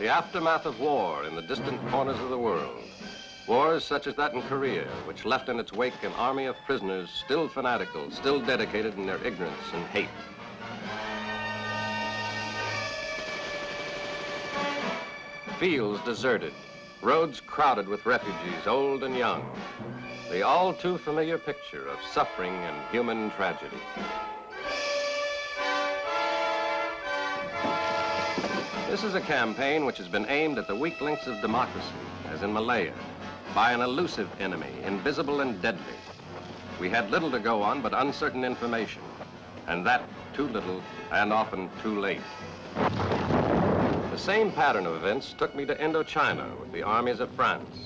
The aftermath of war in the distant corners of the world. Wars such as that in Korea, which left in its wake an army of prisoners still fanatical, still dedicated in their ignorance and hate. Fields deserted, roads crowded with refugees, old and young. The all too familiar picture of suffering and human tragedy. This is a campaign which has been aimed at the weak links of democracy, as in Malaya, by an elusive enemy, invisible and deadly. We had little to go on but uncertain information, and that too little and often too late. The same pattern of events took me to Indochina with the armies of France.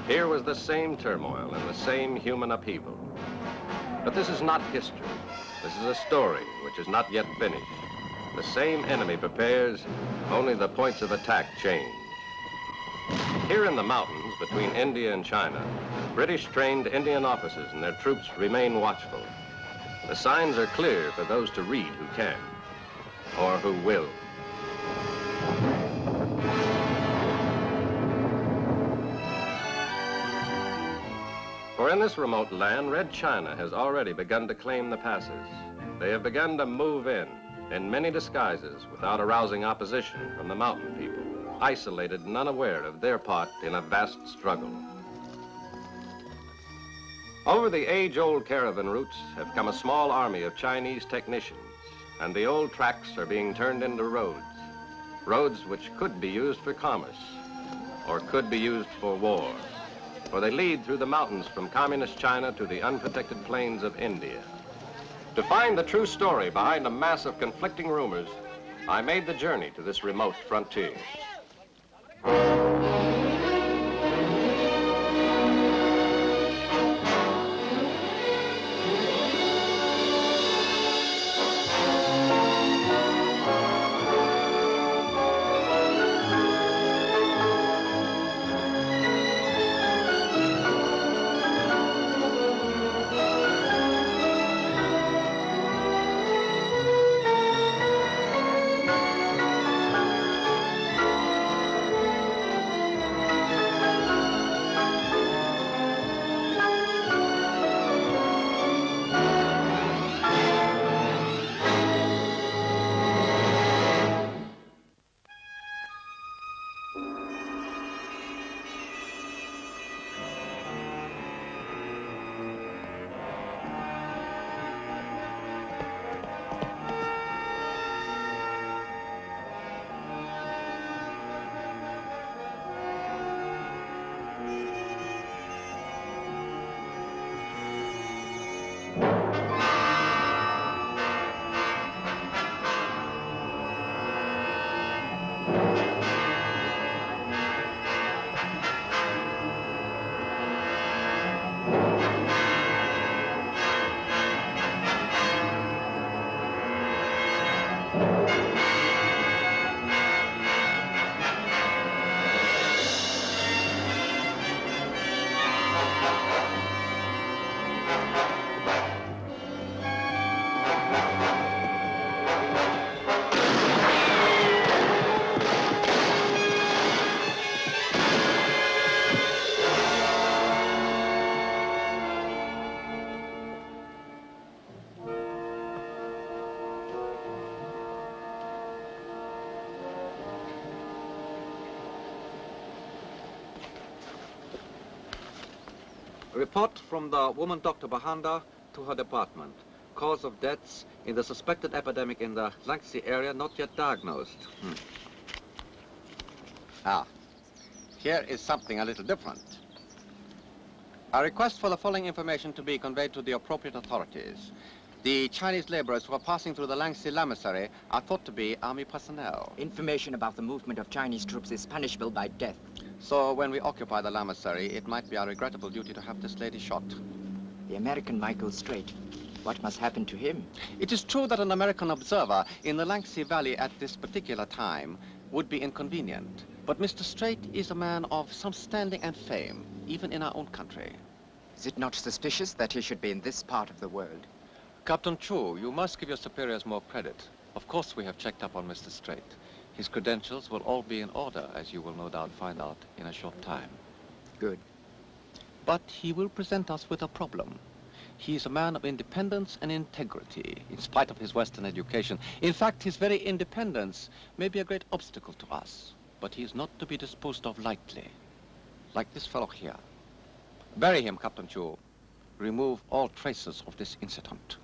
Here was the same turmoil and the same human upheaval. But this is not history. This is a story which is not yet finished. The same enemy prepares, only the points of attack change. Here in the mountains between India and China, British-trained Indian officers and their troops remain watchful. The signs are clear for those to read who can, or who will. For in this remote land, Red China has already begun to claim the passes. They have begun to move in many disguises, without arousing opposition from the mountain people, isolated and unaware of their part in a vast struggle. Over the age-old caravan routes have come a small army of Chinese technicians, and the old tracks are being turned into roads. Roads which could be used for commerce, or could be used for war, for they lead through the mountains from communist China to the unprotected plains of India. To find the true story behind a mass of conflicting rumors, I made the journey to this remote frontier. A report from the woman Dr. Bahanda to her department. Cause of deaths in the suspected epidemic in the Yangtze area not yet diagnosed. Here is something a little different. A request for the following information to be conveyed to the appropriate authorities. The Chinese laborers who are passing through the Yangtze Lamasery are thought to be army personnel. Information about the movement of Chinese troops is punishable by death. So when we occupy the Lamasery, it might be our regrettable duty to have this lady shot. The American Michael Strait. What must happen to him? It is true that an American observer in the Yangtze Valley at this particular time would be inconvenient. But Mr. Strait is a man of some standing and fame, even in our own country. Is it not suspicious that he should be in this part of the world? Captain Chu, you must give your superiors more credit. Of course we have checked up on Mr. Strait. His credentials will all be in order, as you will no doubt find out in a short time. Good. But he will present us with a problem. He is a man of independence and integrity, in spite of his Western education. In fact, his very independence may be a great obstacle to us, but he is not to be disposed of lightly. Like this fellow here. Bury him, Captain Chu. Remove all traces of this incident.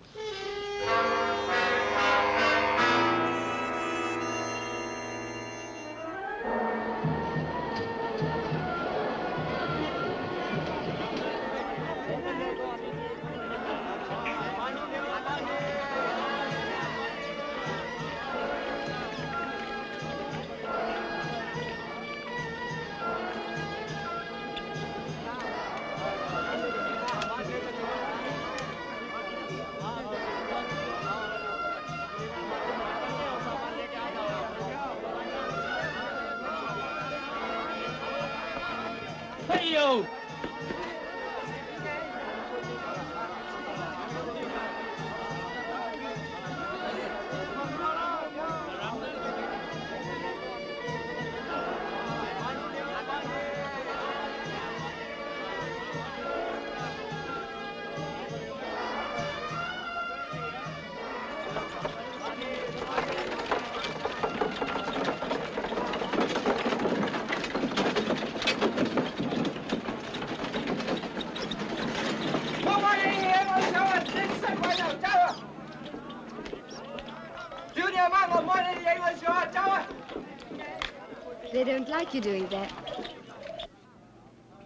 They don't like you doing that.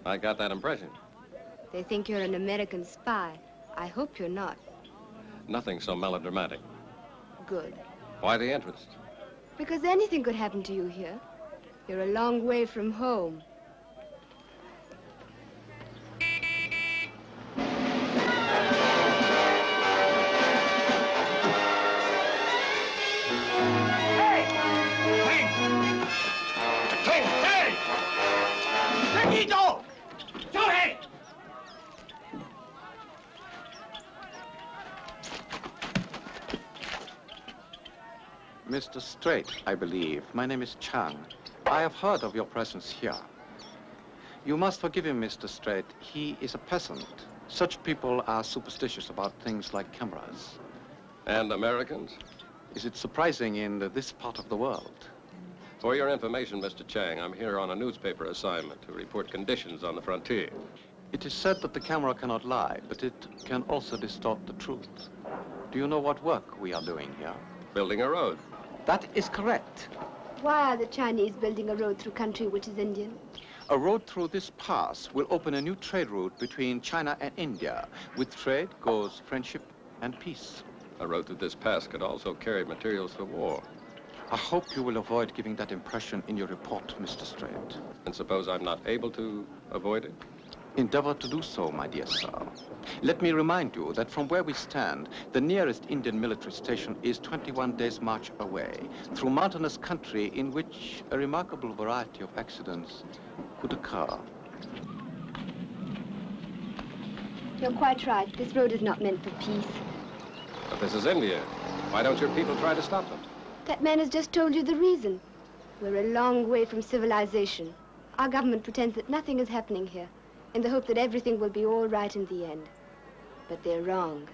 I got that impression. They think you're an American spy. I hope you're not. Nothing so melodramatic. Good. Why the interest? Because anything could happen to you here. You're a long way from home. Mr. Straight, I believe. My name is Chang. I have heard of your presence here. You must forgive him, Mr. Straight. He is a peasant. Such people are superstitious about things like cameras. And Americans? Is it surprising in this part of the world? For your information, Mr. Chang, I'm here on a newspaper assignment to report conditions on the frontier. It is said that the camera cannot lie, but it can also distort the truth. Do you know what work we are doing here? Building a road. That is correct. Why are the Chinese building a road through country which is Indian? A road through this pass will open a new trade route between China and India. With trade goes friendship and peace. A road through this pass could also carry materials for war. I hope you will avoid giving that impression in your report, Mr. Straight. And suppose I'm not able to avoid it? Endeavor to do so, my dear sir. Let me remind you that from where we stand, the nearest Indian military station is 21 days' march away, through mountainous country in which a remarkable variety of accidents could occur. You're quite right. This road is not meant for peace. But this is India. Why don't your people try to stop them? That man has just told you the reason. We're a long way from civilization. Our government pretends that nothing is happening here, in the hope that everything will be all right in the end. But they're wrong.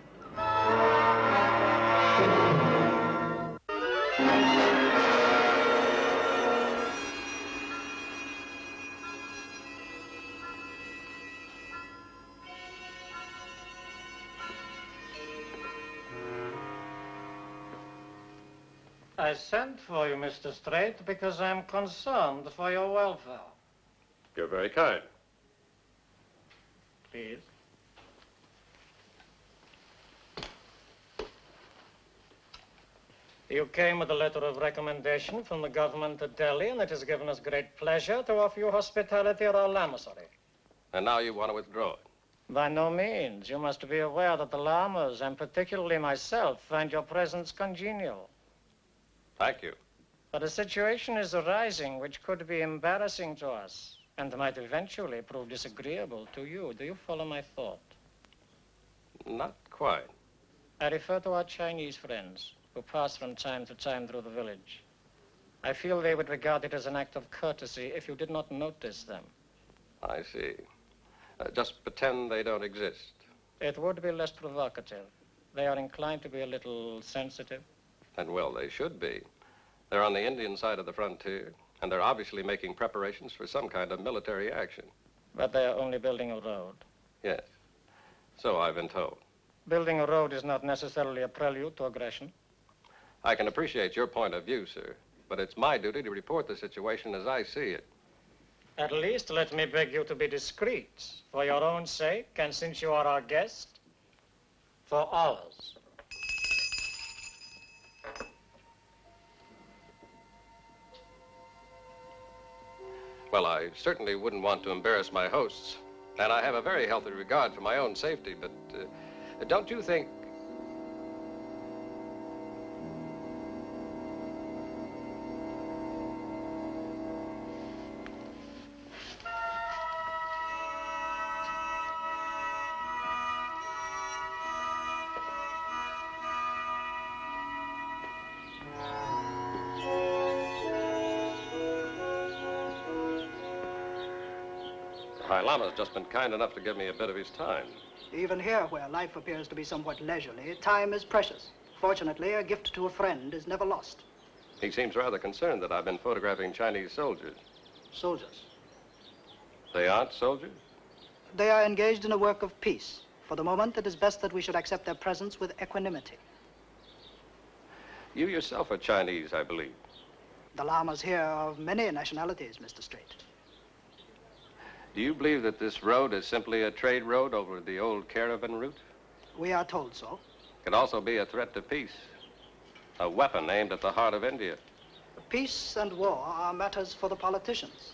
I sent for you, Mr. Straight, because I'm concerned for your welfare. You're very kind. Please. You came with a letter of recommendation from the government of Delhi, and it has given us great pleasure to offer you hospitality at our lamasery. And now you want to withdraw it? By no means. You must be aware that the lamas, and particularly myself, find your presence congenial. Thank you. But a situation is arising which could be embarrassing to us and might eventually prove disagreeable to you. Do you follow my thought? Not quite. I refer to our Chinese friends who pass from time to time through the village. I feel they would regard it as an act of courtesy if you did not notice them. I see. Just pretend they don't exist. It would be less provocative. They are inclined to be a little sensitive. And well, they should be. They're on the Indian side of the frontier, and they're obviously making preparations for some kind of military action. But they are only building a road. Yes. So I've been told. Building a road is not necessarily a prelude to aggression. I can appreciate your point of view, sir, but it's my duty to report the situation as I see it. At least let me beg you to be discreet, for your own sake, and since you are our guest, for ours. Well, I certainly wouldn't want to embarrass my hosts, and I have a very healthy regard for my own safety, but don't you think... Dalai Lama's just been kind enough to give me a bit of his time. Even here, where life appears to be somewhat leisurely, time is precious. Fortunately, a gift to a friend is never lost. He seems rather concerned that I've been photographing Chinese soldiers. Soldiers. They aren't soldiers? They are engaged in a work of peace. For the moment, it is best that we should accept their presence with equanimity. You yourself are Chinese, I believe. The Lamas here are of many nationalities, Mr. Strait. Do you believe that this road is simply a trade road over the old caravan route? We are told so. It could also be a threat to peace, a weapon aimed at the heart of India. Peace and war are matters for the politicians.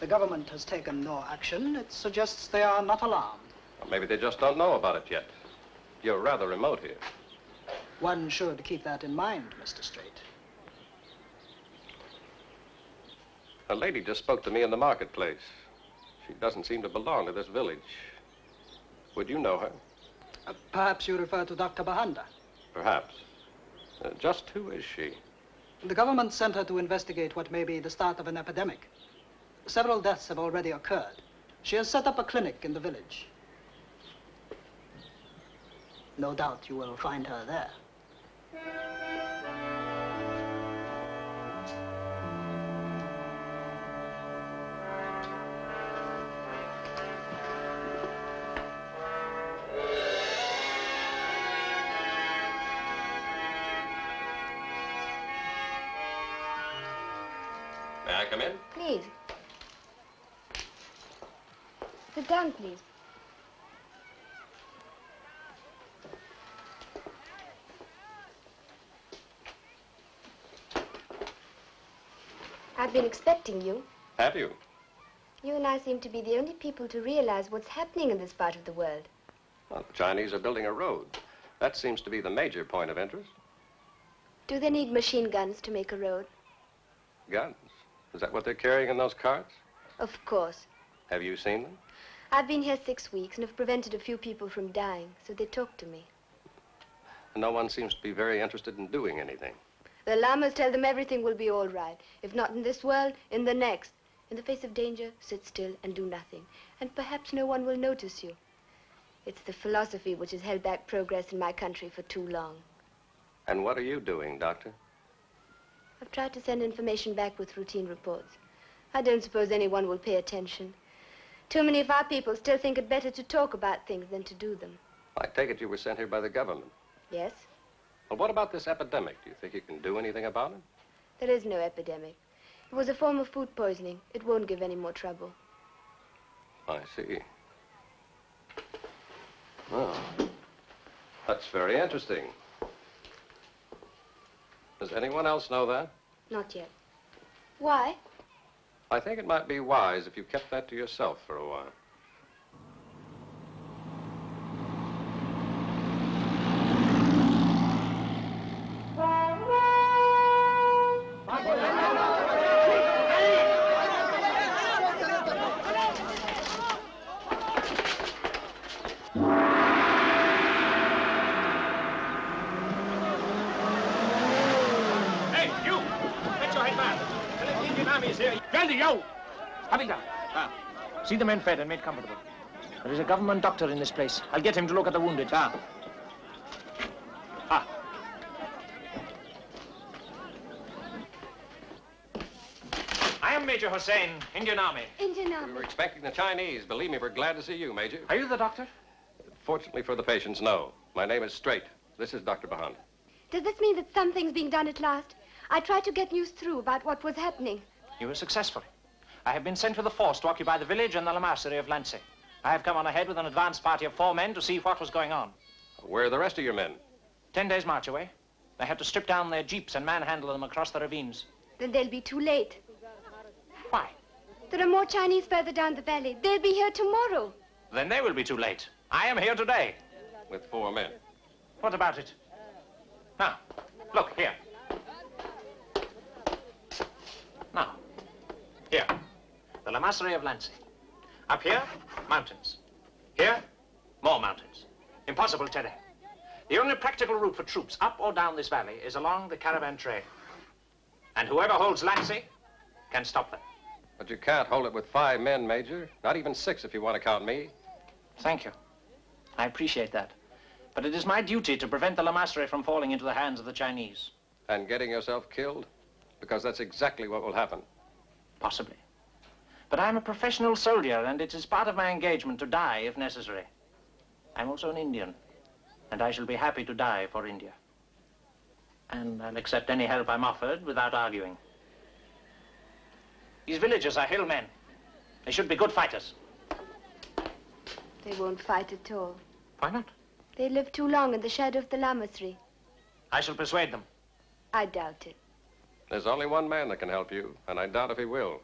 The government has taken no action. It suggests they are not alarmed. Or maybe they just don't know about it yet. You're rather remote here. One should keep that in mind, Mr. Strait. A lady just spoke to me in the marketplace. She doesn't seem to belong to this village. Would you know her? Perhaps you refer to Dr. Bahanda. Perhaps. Just who is she? The government sent her to investigate what may be the start of an epidemic. Several deaths have already occurred. She has set up a clinic in the village. No doubt you will find her there. May I come in? Please. Sit down, please. I've been expecting you. Have you? You and I seem to be the only people to realize what's happening in this part of the world. Well, the Chinese are building a road. That seems to be the major point of interest. Do they need machine guns to make a road? Guns. Is that what they're carrying in those carts? Of course. Have you seen them? I've been here 6 weeks and have prevented a few people from dying, so they talk to me. No one seems to be very interested in doing anything. The Lamas tell them everything will be all right. If not in this world, in the next. In the face of danger, sit still and do nothing. And perhaps no one will notice you. It's the philosophy which has held back progress in my country for too long. And what are you doing, Doctor? I've tried to send information back with routine reports. I don't suppose anyone will pay attention. Too many of our people still think it better to talk about things than to do them. I take it you were sent here by the government. Yes? Well, what about this epidemic? Do you think you can do anything about it? There is no epidemic. It was a form of food poisoning. It won't give any more trouble. I see. Well, that's very interesting. Does anyone else know that? Not yet. Why? I think it might be wise if you kept that to yourself for a while. Hey, you! Get your white man. The Indian army is here. Geldy, yo! Havildar. See the men fed and made comfortable. There is a government doctor in this place. I'll get him to look at the wounded. I am Major Hussain, Indian Army. Indian Army. We were expecting the Chinese. Believe me, we're glad to see you, Major. Are you the doctor? Fortunately for the patients, no. My name is Straight. This is Dr. Bahanda. Does this mean that something's being done at last? I tried to get news through about what was happening. You were successful. I have been sent with a force to occupy the village and the Lamasery of Lansing. I have come on ahead with an advance party of 4 men to see what was going on. Where are the rest of your men? 10 days' march away. They had to strip down their jeeps and manhandle them across the ravines. Then they'll be too late. Why? There are more Chinese further down the valley. They'll be here tomorrow. Then they will be too late. I am here today. With 4 men. What about it? Now, look, here. Now, here, the Lamasery of Lansing. Up here, mountains. Here, more mountains. Impossible terrain. The only practical route for troops up or down this valley is along the caravan trail. And whoever holds Lansing can stop them. But you can't hold it with 5 men, Major. Not even 6 if you want to count me. Thank you. I appreciate that. But it is my duty to prevent the Lamasery from falling into the hands of the Chinese. And getting yourself killed? Because that's exactly what will happen. Possibly. But I'm a professional soldier, and it is part of my engagement to die if necessary. I'm also an Indian, and I shall be happy to die for India. And I'll accept any help I'm offered without arguing. These villagers are hill men. They should be good fighters. They won't fight at all. Why not? They live too long in the shadow of the Lamasery. I shall persuade them. I doubt it. There's only one man that can help you, and I doubt if he will.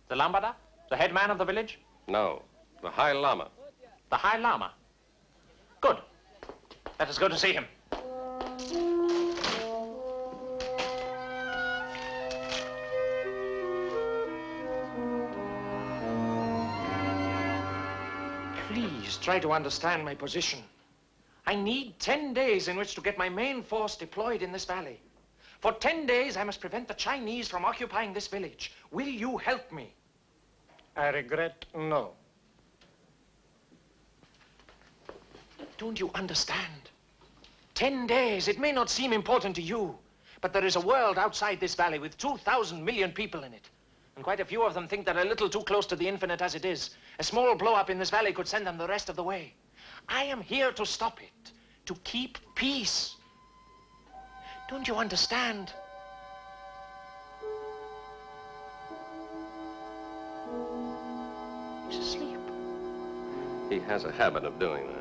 The Lambada? The head man of the village? No, the High Lama. The High Lama? Good. Let us go to see him. Please try to understand my position. I need 10 days in which to get my main force deployed in this valley. For 10 days, I must prevent the Chinese from occupying this village. Will you help me? I regret no. Don't you understand? 10 days, it may not seem important to you, but there is a world outside this valley with 2,000 million people in it. And quite a few of them think they're a little too close to the infinite as it is. A small blow-up in this valley could send them the rest of the way. I am here to stop it, to keep peace. Don't you understand? He's asleep. He has a habit of doing that.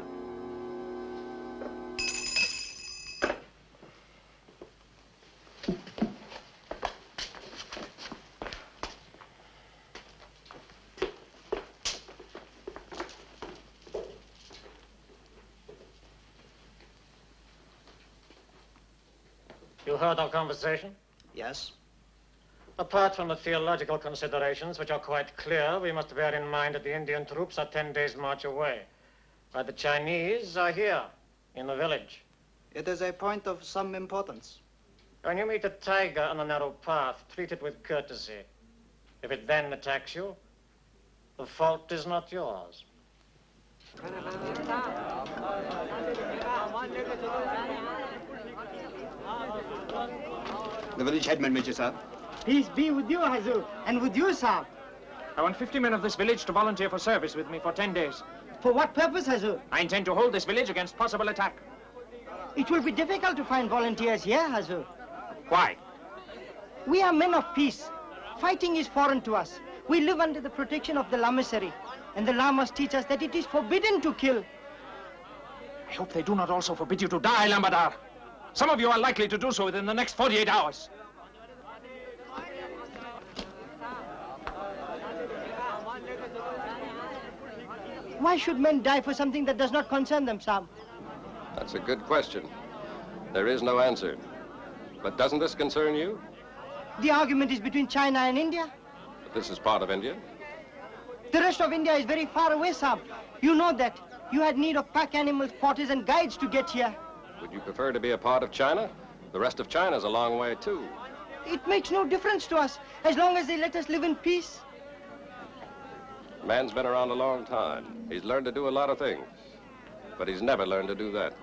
You heard our conversation? Yes. Apart from the theological considerations, which are quite clear, we must bear in mind that the Indian troops are 10 days' march away, while the Chinese are here, in the village. It is a point of some importance. When you meet a tiger on a narrow path, treat it with courtesy. If it then attacks you, the fault is not yours. The village headman, Major Saab. Peace be with you, Hazur, and with you, Saab. I want 50 men of this village to volunteer for service with me for 10 days. For what purpose, Hazur? I intend to hold this village against possible attack. It will be difficult to find volunteers here, Hazur. Why? We are men of peace. Fighting is foreign to us. We live under the protection of the Lamasery, and the Lamas teach us that it is forbidden to kill. I hope they do not also forbid you to die, Lambadar. Some of you are likely to do so within the next 48 hours. Why should men die for something that does not concern them, Saab? That's a good question. There is no answer. But doesn't this concern you? The argument is between China and India. But this is part of India. The rest of India is very far away, Saab. You know that. You had need of pack animals, porters, and guides to get here. Would you prefer to be a part of China? The rest of China's a long way, too. It makes no difference to us as long as they let us live in peace. Man's been around a long time. He's learned to do a lot of things, but he's never learned to do that.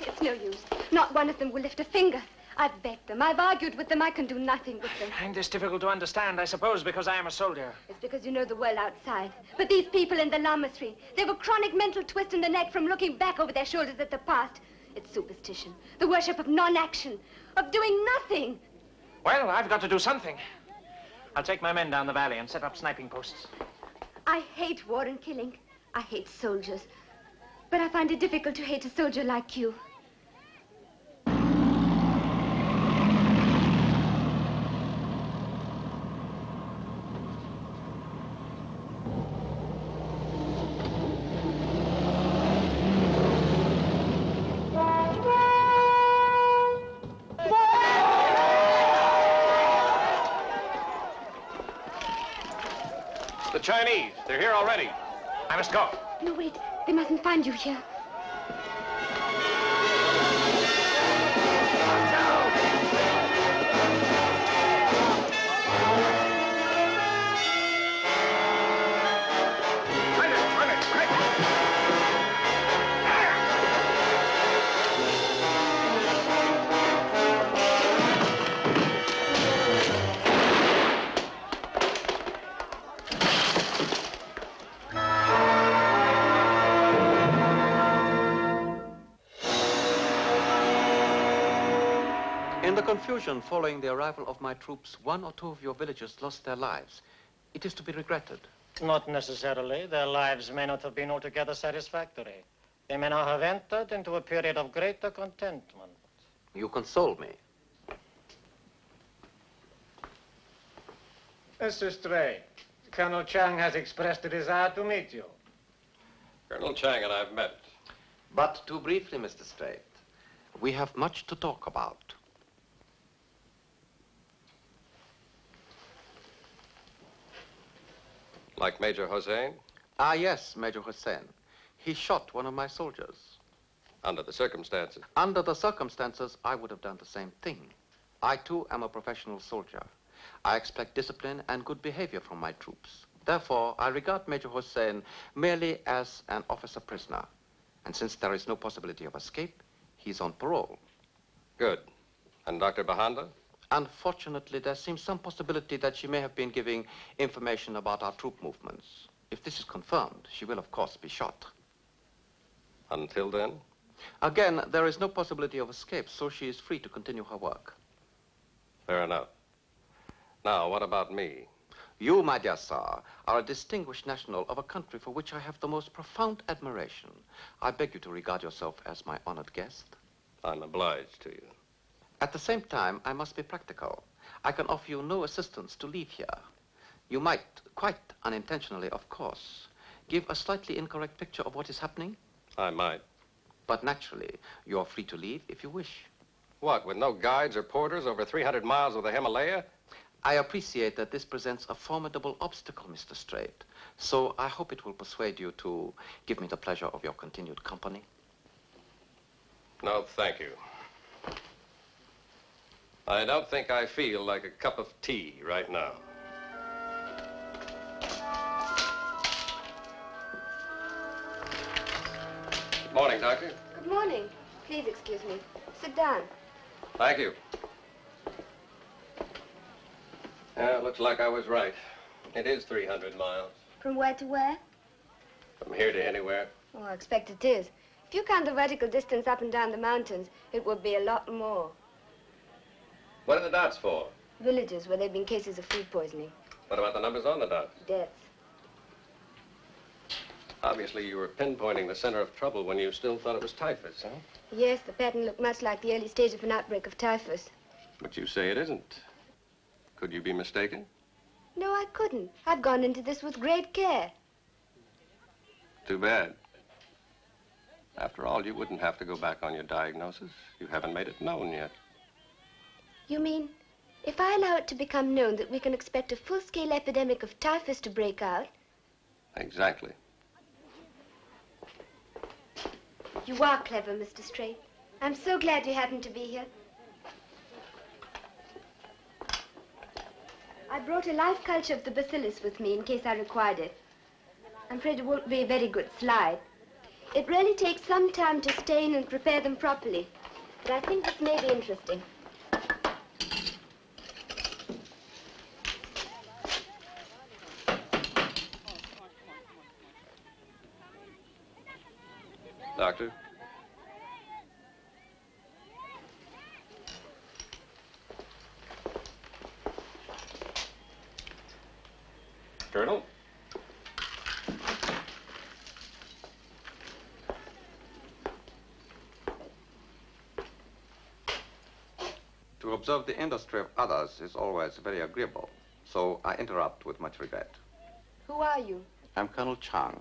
It's no use. Not one of them will lift a finger. I've begged them. I've argued with them. I can do nothing with them. I find this difficult to understand, I suppose, because I am a soldier. It's because you know the world outside. But these people in the Lamasery, they have a chronic mental twist in the neck from looking back over their shoulders at the past. It's superstition, the worship of non-action, of doing nothing. Well, I've got to do something. I'll take my men down the valley and set up sniping posts. I hate war and killing. I hate soldiers. But I find it difficult to hate a soldier like you. The Chinese, they're here already. I must go. No, wait. They mustn't find you here. In the confusion following the arrival of my troops, one or two of your villagers lost their lives. It is to be regretted. Not necessarily. Their lives may not have been altogether satisfactory. They may now have entered into a period of greater contentment. You console me. Mr. Stray, Colonel Chang has expressed a desire to meet you. Colonel Chang and I've met. But too briefly, Mr. Strait. We have much to talk about. Like Major Hossein? Ah, yes, Major Hussein. He shot one of my soldiers. Under the circumstances. Under the circumstances, I would have done the same thing. I, too, am a professional soldier. I expect discipline and good behavior from my troops. Therefore, I regard Major Hussein merely as an officer prisoner. And since there is no possibility of escape, he's on parole. Good. And Dr. Bahanda? Unfortunately, there seems some possibility that she may have been giving information about our troop movements. If this is confirmed, she will, of course, be shot. Until then? Again, there is no possibility of escape, so she is free to continue her work. Fair enough. Now, what about me? You, my dear sir, are a distinguished national of a country for which I have the most profound admiration. I beg you to regard yourself as my honored guest. I'm obliged to you. At the same time, I must be practical. I can offer you no assistance to leave here. You might, quite unintentionally, of course, give a slightly incorrect picture of what is happening. I might. But naturally, you are free to leave if you wish. What, with no guides or porters over 300 miles of the Himalaya? I appreciate that this presents a formidable obstacle, Mr. Strait. So I hope it will persuade you to give me the pleasure of your continued company. No, thank you. I don't think I feel like a cup of tea right now. Good morning, Doctor. Good morning. Please excuse me. Sit down. Thank you. Yeah, it looks like I was right. It is 300 miles. From where to where? From here to anywhere. Oh, I expect it is. If you count the vertical distance up and down the mountains, it would be a lot more. What are the dots for? Villages where there have been cases of food poisoning. What about the numbers on the dots? Deaths. Obviously, you were pinpointing the center of trouble when you still thought it was typhus, huh? Yes, the pattern looked much like the early stage of an outbreak of typhus. But you say it isn't. Could you be mistaken? No, I couldn't. I've gone into this with great care. Too bad. After all, you wouldn't have to go back on your diagnosis. You haven't made it known yet. You mean If I allow it to become known that we can expect a full-scale epidemic of typhus to break out... Exactly. You are clever, Mr. Straight. I'm so glad you happened to be here. I brought a live culture of the bacillus with me in case I required it. I'm afraid it won't be a very good slide. It really takes some time to stain and prepare them properly. But I think this may be interesting. Doctor? Colonel? To observe the industry of others is always very agreeable, so I interrupt with much regret. Who are you? I'm Colonel Chang.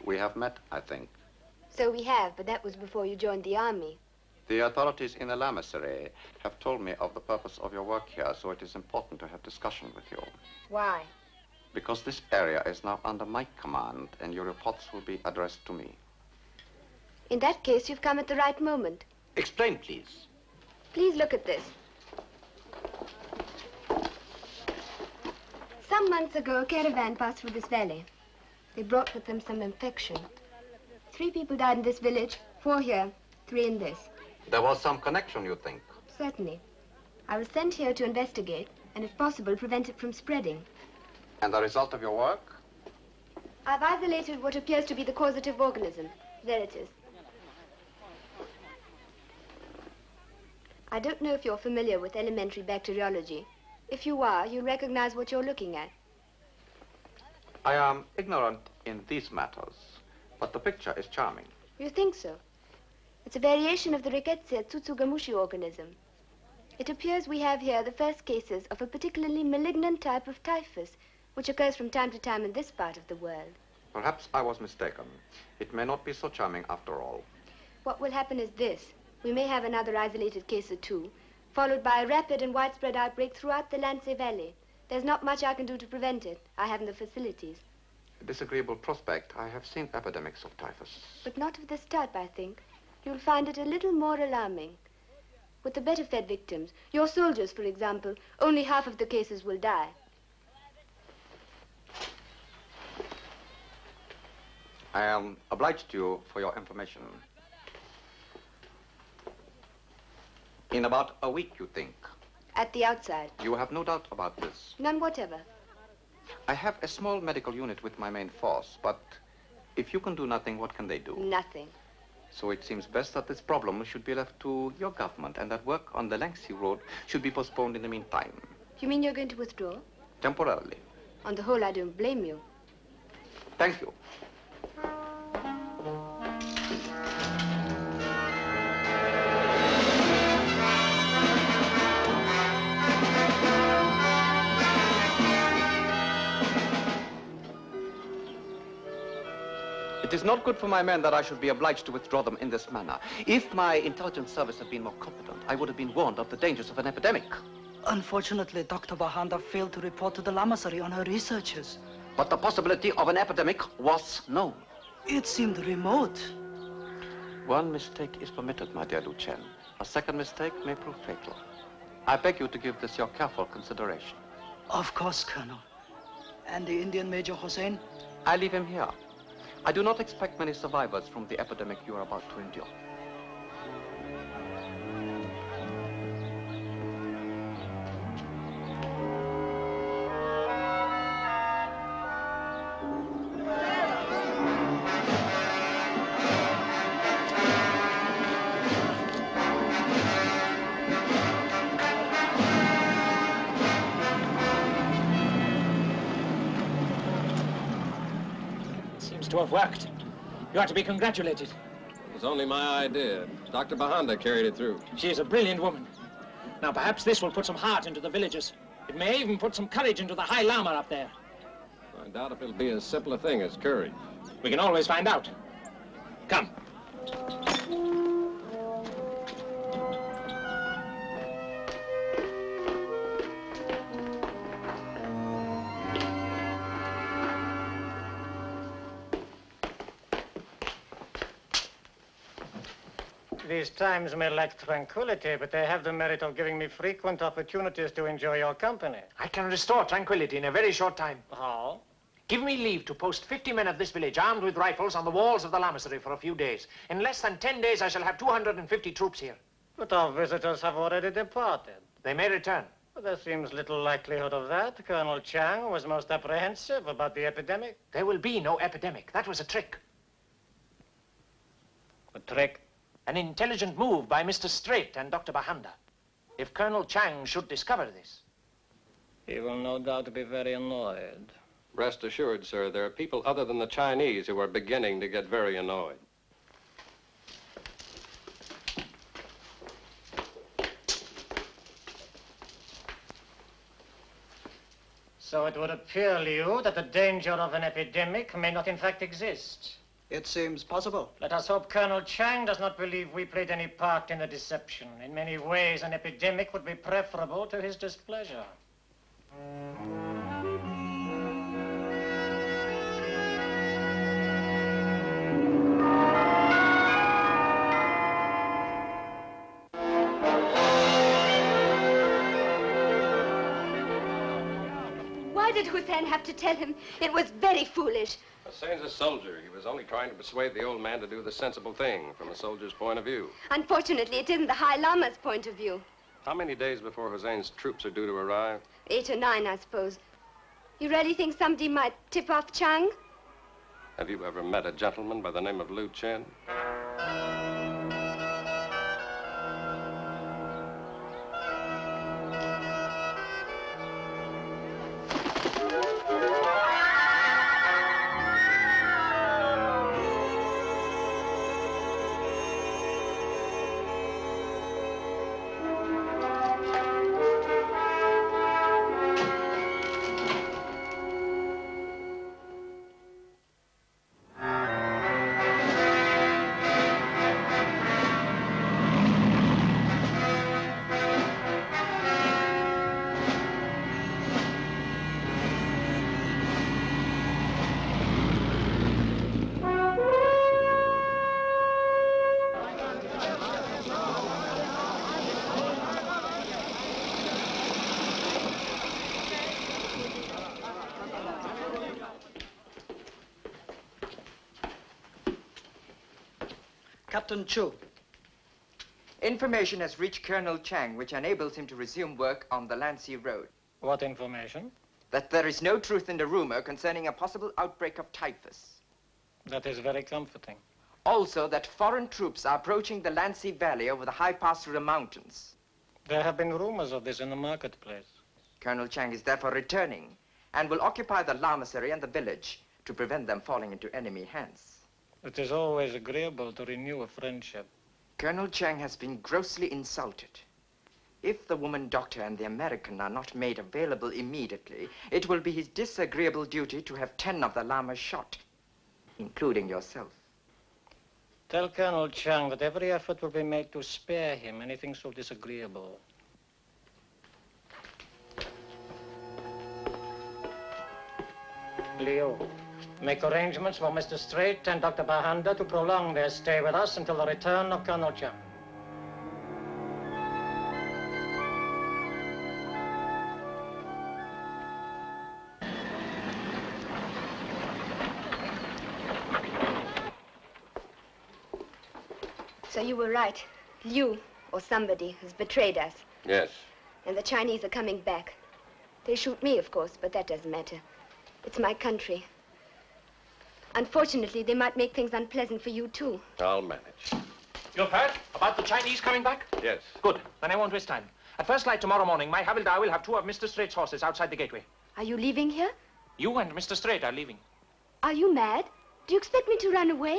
We have met, I think. So we have, but that was before you joined the army. The authorities in the Lamasery have told me of the purpose of your work here, so it is important to have discussion with you. Why? Because this area is now under my command, and your reports will be addressed to me. In that case, you've come at the right moment. Explain, please. Please look at this. Some months ago, a caravan passed through this valley. They brought with them some infection. 3 people died in this village, 4 here, 3 in this. There was some connection, you think? Certainly. I was sent here to investigate, and if possible, prevent it from spreading. And the result of your work? I've isolated what appears to be the causative organism. There it is. I don't know if you're familiar with elementary bacteriology. If you are, you'll recognize what you're looking at. I am ignorant in these matters, but the picture is charming. You think so? It's a variation of the Rickettsia tsutsugamushi organism. It appears we have here the first cases of a particularly malignant type of typhus, which occurs from time to time in this part of the world. Perhaps I was mistaken. It may not be so charming after all. What will happen is this. We may have another isolated case or 2, followed by a rapid and widespread outbreak throughout the Lance Valley. There's not much I can do to prevent it. I haven't the facilities. A disagreeable prospect. I have seen epidemics of typhus. But not of this type, I think. You'll find it a little more alarming. With the better fed victims, your soldiers, for example, only half of the cases will die. I am obliged to you for your information. In about a week, you think? At the outside. You have no doubt about this. None whatever. I have a small medical unit with my main force, but if you can do nothing, what can they do? Nothing. So it seems best that this problem should be left to your government and that work on the Langtze Road should be postponed in the meantime. You mean you're going to withdraw? Temporarily. On the whole, I don't blame you. Thank you. It is not good for my men that I should be obliged to withdraw them in this manner. If my intelligence service had been more competent, I would have been warned of the dangers of an epidemic. Unfortunately, Dr. Bahanda failed to report to the Lamasery on her researches. But the possibility of an epidemic was known. It seemed remote. One mistake is permitted, my dear Duchenne. A second mistake may prove fatal. I beg you to give this your careful consideration. Of course, Colonel. And the Indian Major Hossein? I leave him here. I do not expect many survivors from the epidemic you are about to endure. To have worked. You ought to be congratulated. It was only my idea. Dr. Bahanda carried it through. She is a brilliant woman. Now, perhaps this will put some heart into the villagers. It may even put some courage into the High Lama up there. I doubt if it'll be as simple a thing as courage. We can always find out. Come. These times may lack tranquility, but they have the merit of giving me frequent opportunities to enjoy your company. I can restore tranquility in a very short time. How? Give me leave to post 50 men of this village armed with rifles on the walls of the lamasery for a few days. In less than 10 days, I shall have 250 troops here. But our visitors have already departed. They may return. Well, there seems little likelihood of that. Colonel Chang was most apprehensive about the epidemic. There will be no epidemic. That was a trick. A trick? An intelligent move by Mr. Straight and Dr. Bahanda. If Colonel Chang should discover this... He will no doubt be very annoyed. Rest assured, sir, there are people other than the Chinese who are beginning to get very annoyed. So it would appear, Liu, that the danger of an epidemic may not in fact exist. It seems possible. Let us hope Colonel Chang does not believe we played any part in the deception. In many ways, an epidemic would be preferable to his displeasure. Why did Hussein have to tell him? It was very foolish. Hussein's a soldier. He was only trying to persuade the old man to do the sensible thing from a soldier's point of view. Unfortunately, it isn't the High Lama's point of view. How many days before Hussein's troops are due to arrive? 8 or 9, I suppose. You really think somebody might tip off Chang? Have you ever met a gentleman by the name of Liu Chen? Captain Chu. Information has reached Colonel Chang, which enables him to resume work on the Lancy Road. What information? That there is no truth in the rumor concerning a possible outbreak of typhus. That is very comforting. Also, that foreign troops are approaching the Lancy Valley over the high pass through the mountains. There have been rumors of this in the marketplace. Colonel Chang is therefore returning and will occupy the lamasery and the village to prevent them falling into enemy hands. It is always agreeable to renew a friendship. Colonel Chang has been grossly insulted. If the woman doctor and the American are not made available immediately, it will be his disagreeable duty to have 10 of the lamas shot, including yourself. Tell Colonel Chang that every effort will be made to spare him anything so disagreeable. Liu, make arrangements for Mr. Straight and Dr. Bahanda to prolong their stay with us until the return of Colonel Chang. So you were right. Liu, or somebody, has betrayed us. Yes. And the Chinese are coming back. They shoot me, of course, but that doesn't matter. It's my country. Unfortunately, they might make things unpleasant for you, too. I'll manage. You've heard about the Chinese coming back? Yes. Good. Then I won't waste time. At first light tomorrow morning, my Havildar will have 2 of Mr. Straight's horses outside the gateway. Are you leaving here? You and Mr. Straight are leaving. Are you mad? Do you expect me to run away?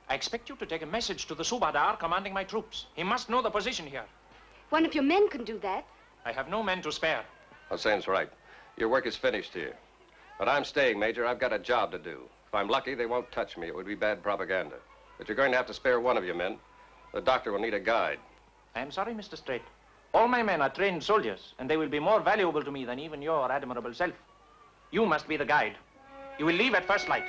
I expect you to take a message to the Subadar commanding my troops. He must know the position here. One of your men can do that. I have no men to spare. Hussein's right. Your work is finished here. But I'm staying, Major. I've got a job to do. If I'm lucky, they won't touch me. It would be bad propaganda. But you're going to have to spare one of your men. The doctor will need a guide. I am sorry, Mr. Straight. All my men are trained soldiers, and they will be more valuable to me than even your admirable self. You must be the guide. You will leave at first light.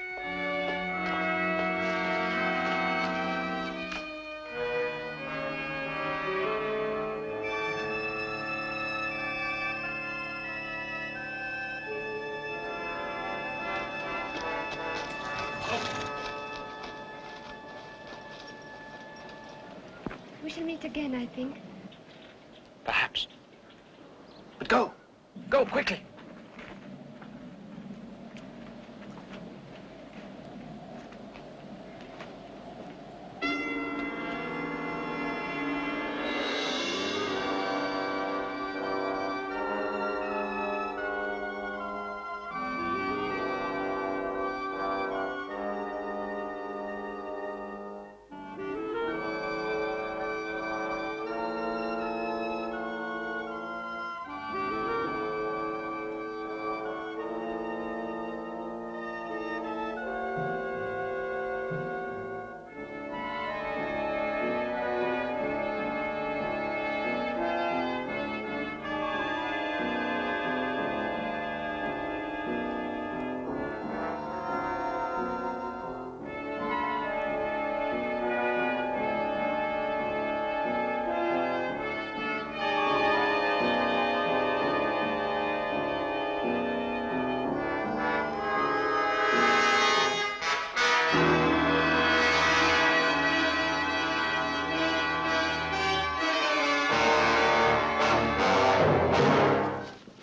meet again, I think. Perhaps. But go. Go quickly.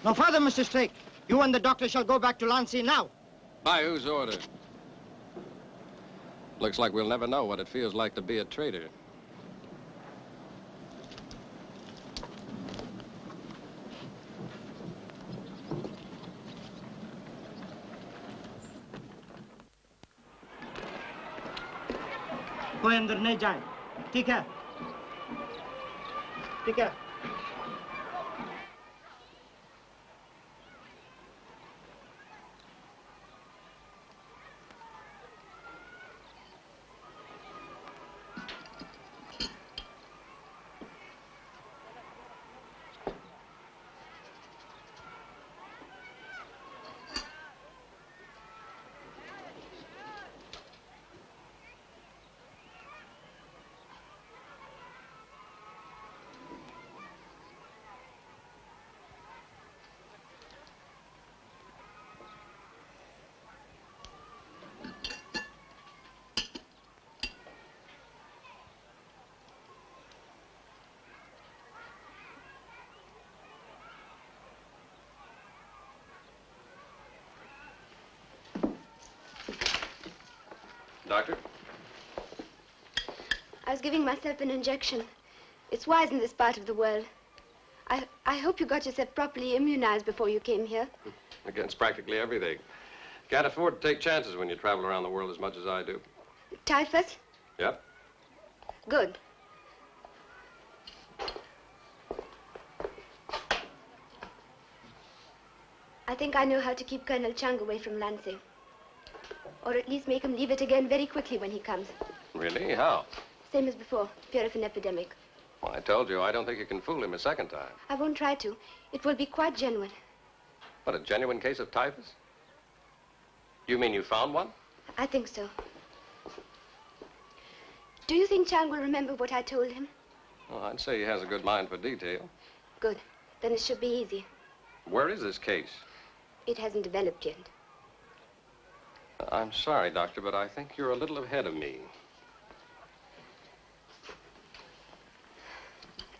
No further, Mr. Strake. You and the doctor shall go back to Lancy now. By whose order? Looks like we'll never know what it feels like to be a traitor. कोई अंदर नहीं जाए, ठीक है? ठीक है? Doctor? I was giving myself an injection. It's wise in this part of the world. I hope you got yourself properly immunized before you came here. Against practically everything. Can't afford to take chances when you travel around the world as much as I do. Typhus? Yep. Good. I think I know how to keep Colonel Chung away from Lansing. Or at least make him leave it again very quickly when he comes. Really? How? Same as before, fear of an epidemic. Well, I told you, I don't think you can fool him a second time. I won't try to. It will be quite genuine. What, a genuine case of typhus? You mean you found one? I think so. Do you think Chang will remember what I told him? Well, I'd say he has a good mind for detail. Good. Then it should be easy. Where is this case? It hasn't developed yet. I'm sorry, Doctor, but I think you're a little ahead of me.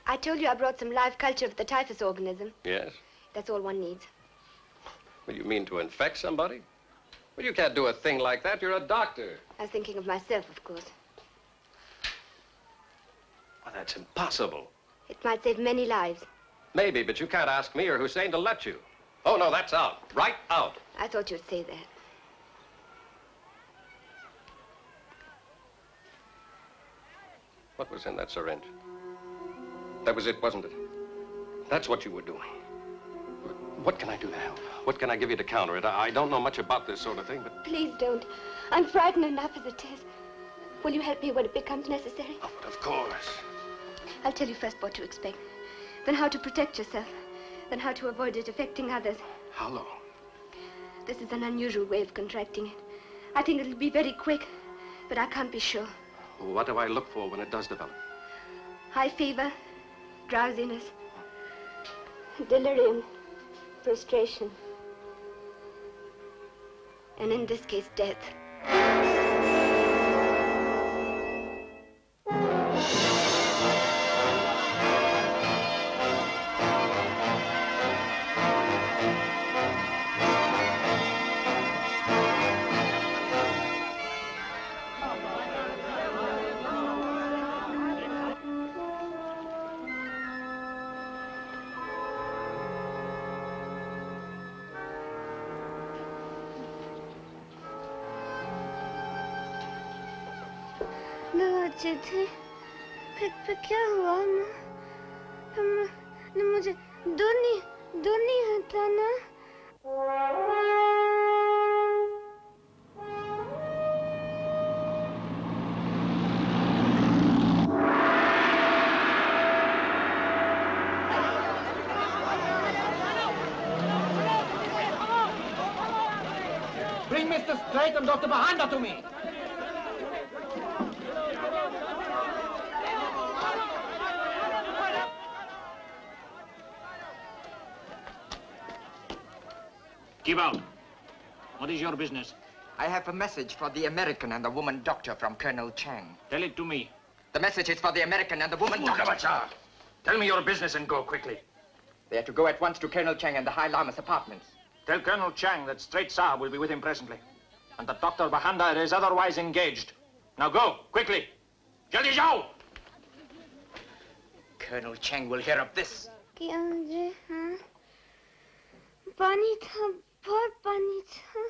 I told you I brought some live culture of the typhus organism. Yes? That's all one needs. Well, you mean to infect somebody? Well, you can't do a thing like that. You're a doctor. I was thinking of myself, of course. Well, that's impossible. It might save many lives. Maybe, but you can't ask me or Hussein to let you. Oh, no, that's out. Right out. I thought you'd say that. What was in that syringe? That was it, wasn't it? That's what you were doing. What can I do to help? What can I give you to counter it? I don't know much about this sort of thing, but... Please don't. I'm frightened enough as it is. Will you help me when it becomes necessary? Oh, but of course. I'll tell you first what to expect, then how to protect yourself, then how to avoid it affecting others. How long? This is an unusual way of contracting it. I think it'll be very quick, but I can't be sure. What do I look for when it does develop? High fever, drowsiness, delirium, frustration, and in this case, death. दो बच्चे थे। फिर क्या हुआ? मुझे दूर नहीं हटा ना। Bring Mr. Strait and Dr. Bahanda to me. Keep out. What is your business? I have a message for the American and the woman doctor from Colonel Chang. Tell it to me. The message is for the American and the woman doctor. Tell me your business and go quickly. They are to go at once to Colonel Chang and the High Lama's apartments. Tell Colonel Chang that Strait Saab will be with him presently. And that Dr. Bahanda is otherwise engaged. Now go, quickly. Jaldi jao! Colonel Chang will hear of this. पानी था, बहुत पानी था,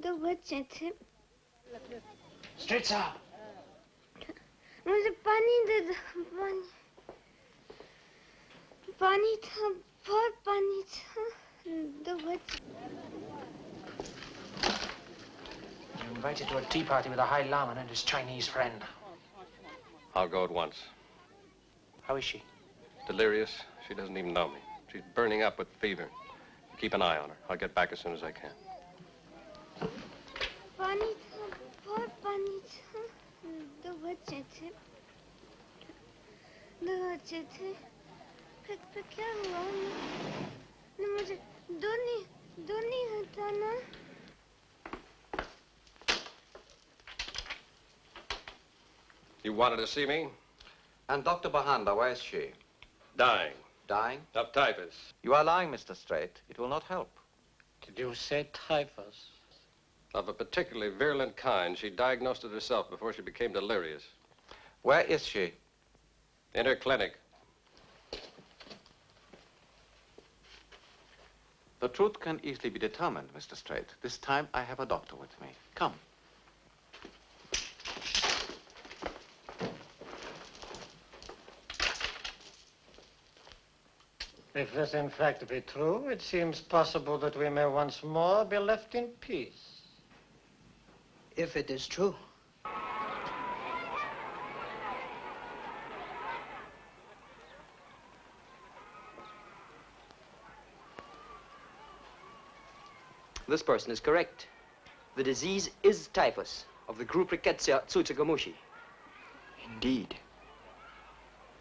दो बच्चे थे। Strait Saab. मुझे पानी दे दो, पानी था, बहुत पानी था, दो बच्चे। You're invited to a tea party with the High Lama and his Chinese friend. I'll go at once. How is she? Delirious. She doesn't even know me. She's burning up with fever. Keep an eye on her. I'll get back as soon as I can. पानी था, बहुत पानी था, दो बच्चे थे, फिर क्या हुआ? मुझे दूर नहीं हटा ना। You wanted to see me? And Dr. Bahanda, where is she? Dying. Dying? Of typhus. You are lying, Mr. Strait. It will not help. Did you say typhus? Of a particularly virulent kind. She diagnosed it herself before she became delirious. Where is she? In her clinic. The truth can easily be determined, Mr. Strait. This time I have a doctor with me. Come. If this in fact be true, it seems possible that we may once more be left in peace. If it is true. This person is correct. The disease is typhus of the group Rickettsia tsutsugamushi. Indeed.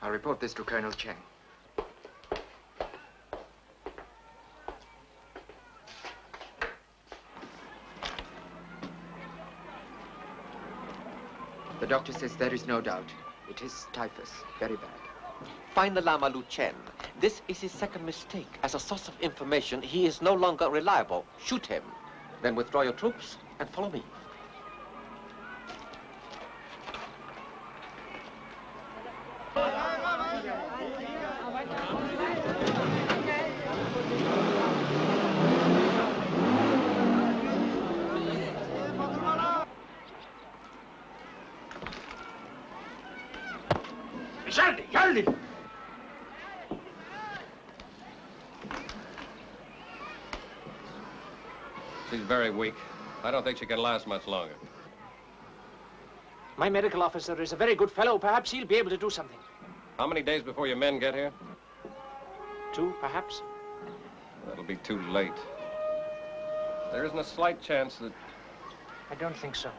I'll report this to Colonel Chang. The doctor says there is no doubt. It is typhus, very bad. Find the Lama Lu Chen. This is his second mistake. As a source of information, he is no longer reliable. Shoot him. Then withdraw your troops and follow me. Jaldi! She's very weak. I don't think she can last much longer. My medical officer is a very good fellow. Perhaps he'll be able to do something. How many days before your men get here? 2, perhaps. That'll be too late. There isn't a slight chance that... I don't think so.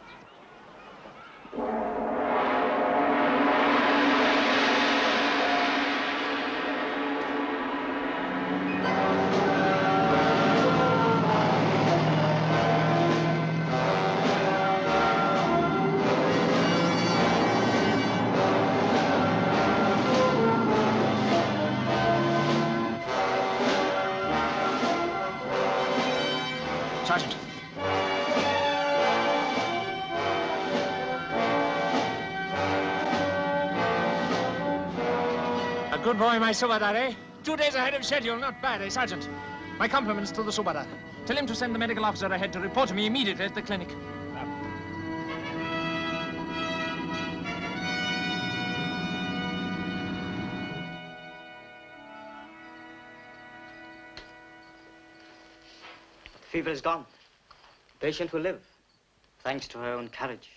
Sergeant. A good boy, my Subadar, eh? 2 days ahead of schedule, not bad, eh, Sergeant? My compliments to the Subadar. Tell him to send the medical officer ahead to report to me immediately at the clinic. Fever is gone. Patient will live, thanks to her own courage.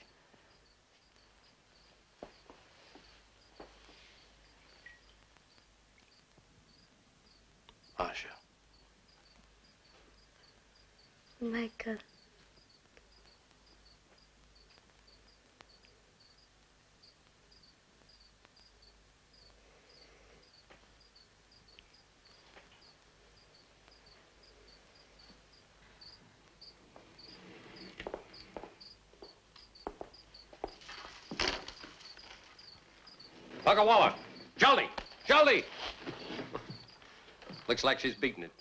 Marcia. Michael. Pugawalla! Jaldi! Jaldi! Looks like she's beaten it.